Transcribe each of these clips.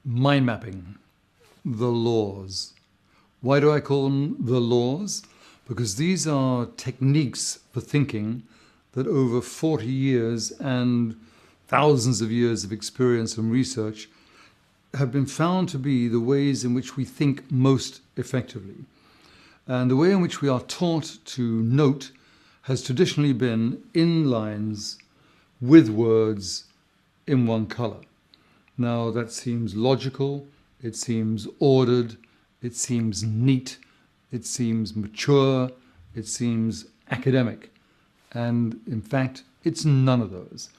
Mind mapping, the laws. Why do I call them the laws? Because these are techniques for thinking that over 40 years and thousands of years of experience and research have been found to be the ways in which we think most effectively. And the way in which we are taught to note has traditionally been in lines with words in one color. Now that seems logical, it seems ordered, it seems neat, it seems mature, it seems academic. And in fact, it's none of those.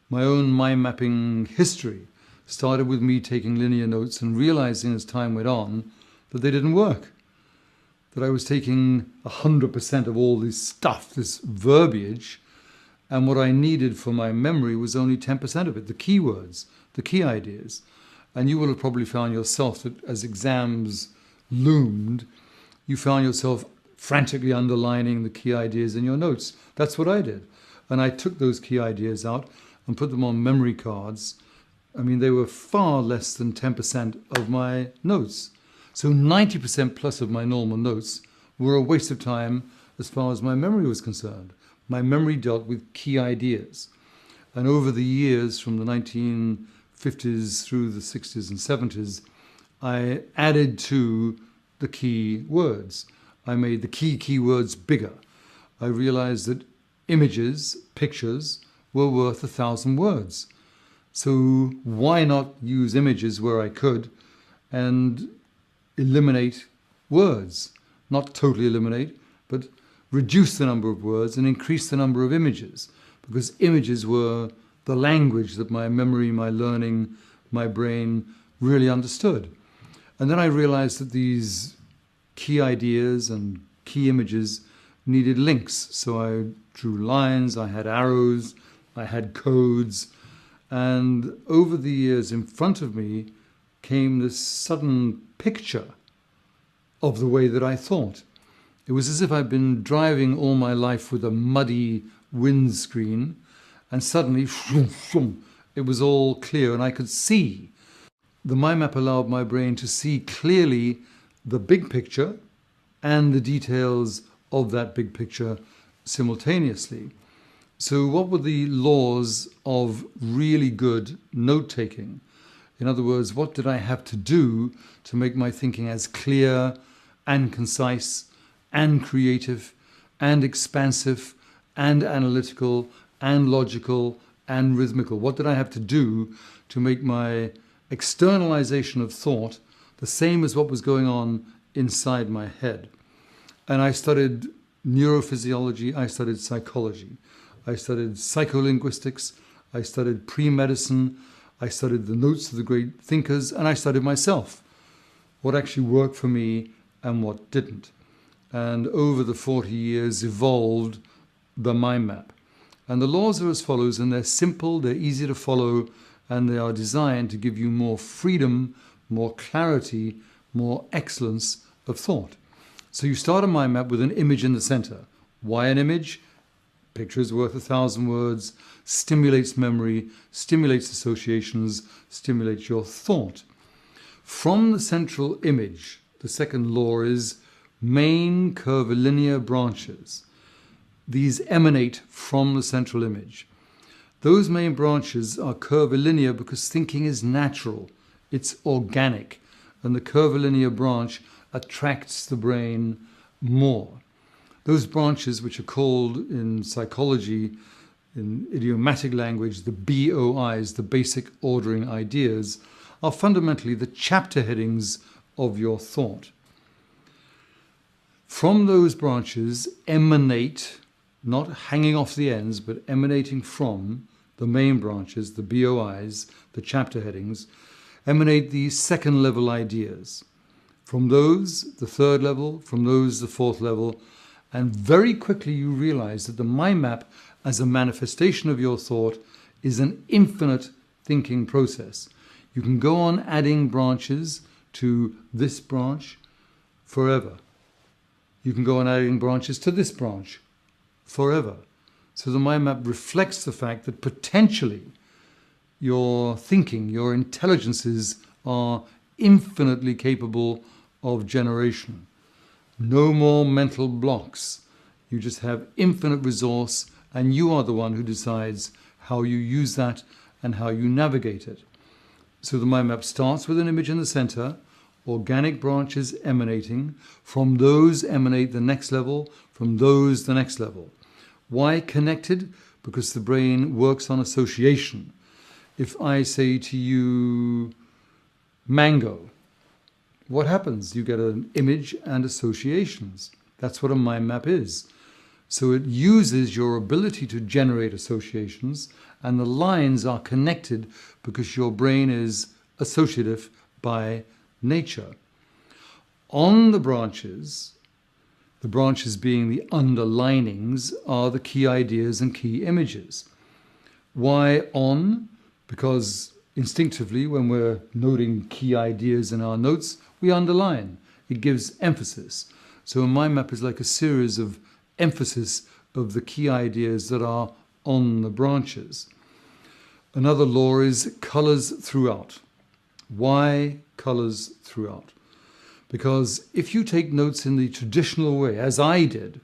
My own mind mapping history started with me taking linear notes and realizing as time went on that they didn't work. That I was taking 100% of all this stuff, this verbiage, and what I needed for my memory was only 10% of it, the keywords, the key ideas. And you will have probably found yourself that as exams loomed, you found yourself frantically underlining the key ideas in your notes. That's what I did. And I took those key ideas out and put them on memory cards. I mean, they were far less than 10% of my notes. So 90% plus of my normal notes were a waste of time as far as my memory was concerned. My memory dealt with key ideas. And over the years, from the 1950s through the 60s and 70s, I added to the key words. I made the key words bigger. I realized that images, pictures, were worth 1,000 words. So why not use images where I could and eliminate words? Not totally eliminate, but reduce the number of words and increase the number of images, because images were the language that my memory, my learning, my brain really understood. And then I realized that these key ideas and key images needed links. So I drew lines, I had arrows, I had codes. And over the years in front of me came this sudden picture of the way that I thought. It was as if I'd been driving all my life with a muddy windscreen, and suddenly it was all clear and I could see. The mind map allowed my brain to see clearly the big picture and the details of that big picture simultaneously. So what were the laws of really good note-taking? In other words, what did I have to do to make my thinking as clear and concise and creative and expansive and analytical and logical and rhythmical? What did I have to do to make my externalization of thought the same as what was going on inside my head? And I studied neurophysiology, I studied psychology, I studied psycholinguistics, I studied pre-medicine, I studied the notes of the great thinkers, and I studied myself, what actually worked for me and what didn't. And over the 40 years evolved the mind map. And the laws are as follows, and they're simple, they're easy to follow, and they are designed to give you more freedom, more clarity, more excellence of thought. So you start a mind map with an image in the center. Why an image? Picture is worth 1,000 words, stimulates memory, stimulates associations, stimulates your thought. From the central image, the second law is main curvilinear branches. These emanate from the central image. Those main branches are curvilinear because thinking is natural, it's organic, and the curvilinear branch attracts the brain more. Those branches, which are called in psychology, in idiomatic language, the BOIs, the basic ordering ideas, are fundamentally the chapter headings of your thought. From those branches emanate, not hanging off the ends, but emanating from the main branches, the BOIs, the chapter headings, emanate these second level ideas. From those, the third level, from those, the fourth level, and very quickly you realize that the mind map as a manifestation of your thought is an infinite thinking process. You can go on adding branches to this branch forever. You can go on adding branches to this branch forever. So the mind map reflects the fact that potentially your thinking, your intelligences are infinitely capable of generation. No more mental blocks. You just have infinite resource, and you are the one who decides how you use that and how you navigate it. So the mind map starts with an image in the center, organic branches emanating. From those emanate the next level, from those the next level. Why connected? Because the brain works on association. If I say to you, mango, what happens? You get an image and associations. That's what a mind map is. So it uses your ability to generate associations, and the lines are connected because your brain is associative by nature. On the branches being the underlinings, are the key ideas and key images. Why on? Because instinctively, when we're noting key ideas in our notes, we underline. It gives emphasis. So a mind map is like a series of emphasis of the key ideas that are on the branches. Another law is colors throughout. Why colors throughout? Because if you take notes in the traditional way, as I did,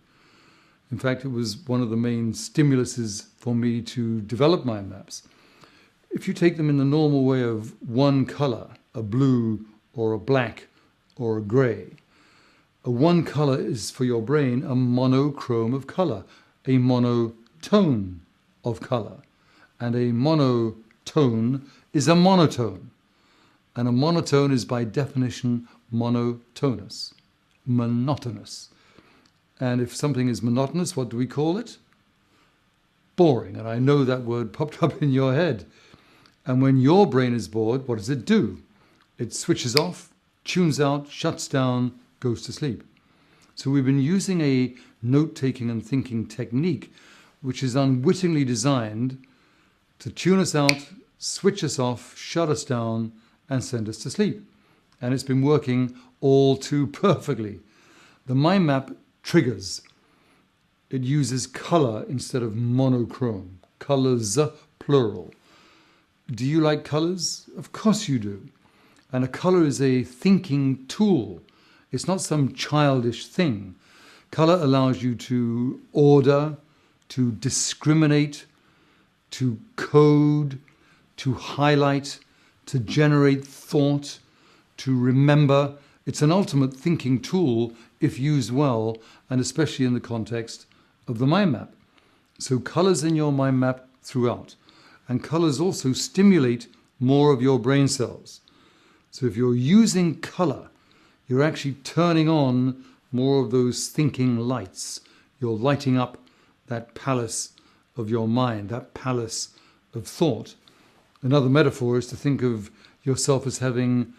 in fact, it was one of the main stimuluses for me to develop mind maps. If you take them in the normal way of one color, a blue or a black or a gray, a one color is for your brain a monochrome of color, a monotone of color. And a monotone is a monotone. And a monotone is by definition monotonous, monotonous. And if something is monotonous, what do we call it? Boring. And I know that word popped up in your head. And when your brain is bored, what does it do? It switches off, tunes out, shuts down, goes to sleep. So we've been using a note-taking and thinking technique which is unwittingly designed to tune us out, switch us off, shut us down, and send us to sleep. And it's been working all too perfectly. The mind map triggers. It uses color instead of monochrome. Colors, plural. Do you like colors? Of course you do. And a color is a thinking tool. It's not some childish thing. Color allows you to order, to discriminate, to code, to highlight, to generate thought, to remember. It's an ultimate thinking tool if used well, and especially in the context of the mind map. So colors in your mind map throughout. And colors also stimulate more of your brain cells. So if you're using color, you're actually turning on more of those thinking lights. You're lighting up that palace of your mind, that palace of thought. Another metaphor is to think of yourself as having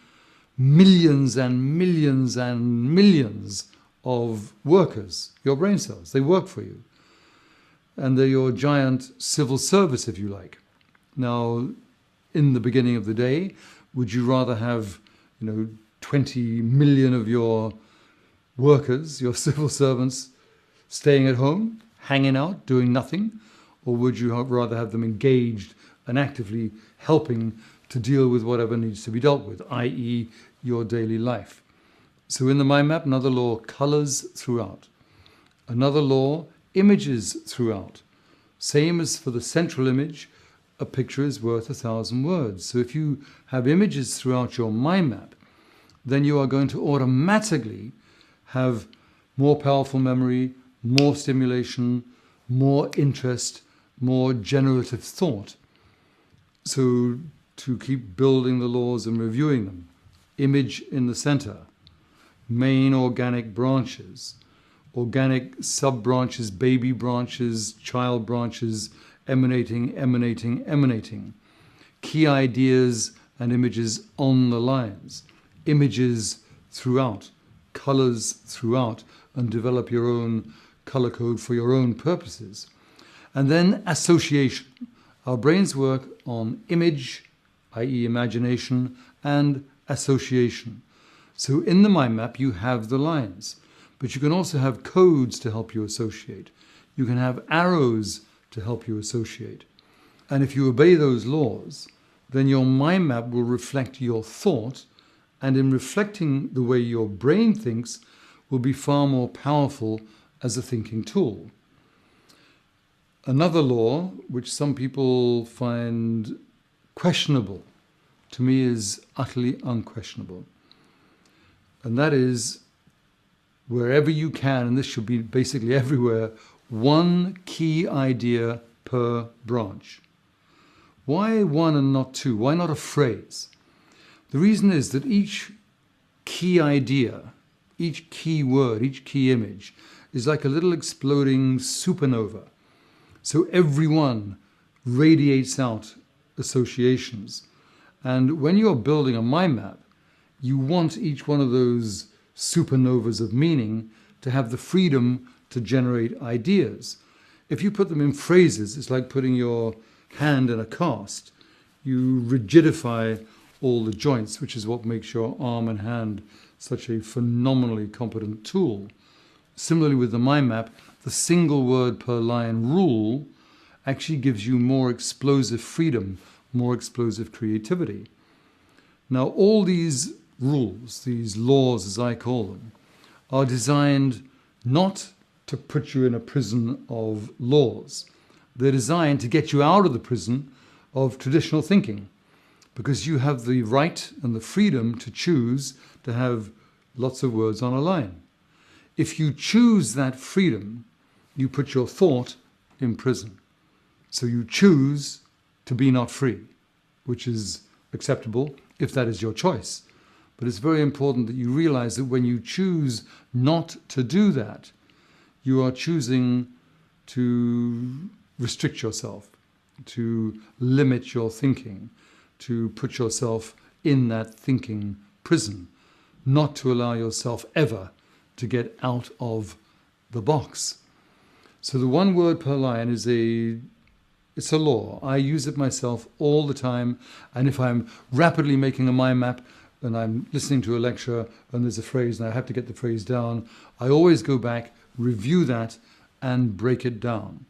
millions and millions and millions of workers, your brain cells. They work for you. And they're your giant civil service, if you like. Now, in the beginning of the day, would you rather have, 20 million of your workers, your civil servants, staying at home, hanging out, doing nothing? Or would you rather have them engaged and actively helping to deal with whatever needs to be dealt with, i.e. your daily life? So in the mind map, another law, colors throughout. Another law, images throughout. Same as for the central image, a picture is worth 1,000 words. So if you have images throughout your mind map, then you are going to automatically have more powerful memory, more stimulation, more interest, more generative thought. So to keep building the laws and reviewing them, image in the center, main organic branches, organic sub-branches, baby branches, child branches, emanating, emanating, emanating. Key ideas and images on the lines. Images throughout, colors throughout, and develop your own color code for your own purposes. And then association. Our brains work on image, i.e. imagination, and association. So in the mind map, you have the lines, but you can also have codes to help you associate. You can have arrows to help you associate. And if you obey those laws, then your mind map will reflect your thought, and in reflecting the way your brain thinks, will be far more powerful as a thinking tool. Another law, which some people find questionable, to me is utterly unquestionable. And that is, wherever you can, and this should be basically everywhere, one key idea per branch. Why one and not two? Why not a phrase? The reason is that each key idea, each key word, each key image is like a little exploding supernova. So every one radiates out associations. And when you're building a mind map, you want each one of those supernovas of meaning to have the freedom to generate ideas. If you put them in phrases, it's like putting your hand in a cast. You rigidify all the joints, which is what makes your arm and hand such a phenomenally competent tool. Similarly with the mind map, the single word per line rule actually gives you more explosive freedom, more explosive creativity. Now, all these rules, these laws as I call them, are designed not to put you in a prison of laws. They're designed to get you out of the prison of traditional thinking, because you have the right and the freedom to choose to have lots of words on a line. If you choose that freedom, you put your thought in prison. So you choose to be not free, which is acceptable if that is your choice. But it's very important that you realize that when you choose not to do that, you are choosing to restrict yourself, to limit your thinking, to put yourself in that thinking prison, not to allow yourself ever to get out of the box. So the one word per line is it's a law. I use it myself all the time. And if I'm rapidly making a mind map and I'm listening to a lecture and there's a phrase and I have to get the phrase down, I always go back, review that, and break it down.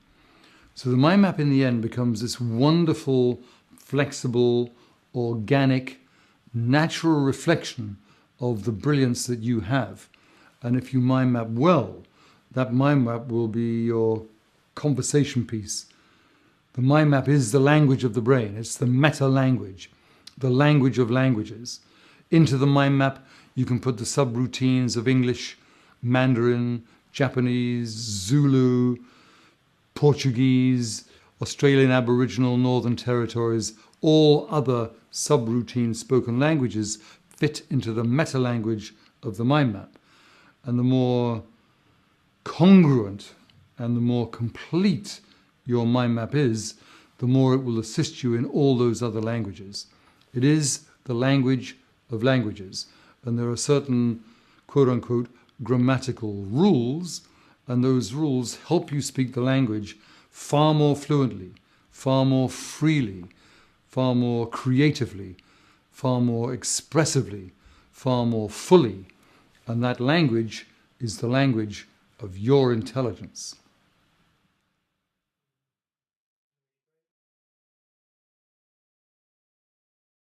So the mind map in the end becomes this wonderful, flexible, organic, natural reflection of the brilliance that you have. And if you mind map well, that mind map will be your conversation piece. The mind map is the language of the brain. It's the meta language, the language of languages. Into the mind map, you can put the subroutines of English, Mandarin, Japanese, Zulu, Portuguese, Australian Aboriginal, Northern Territories, all other subroutine spoken languages fit into the meta language of the mind map. And the more congruent and the more complete your mind map is, the more it will assist you in all those other languages. It is the language of languages. And there are certain, quote unquote, grammatical rules, and those rules help you speak the language far more fluently, far more freely, far more creatively, far more expressively, far more fully. And that language is the language of your intelligence.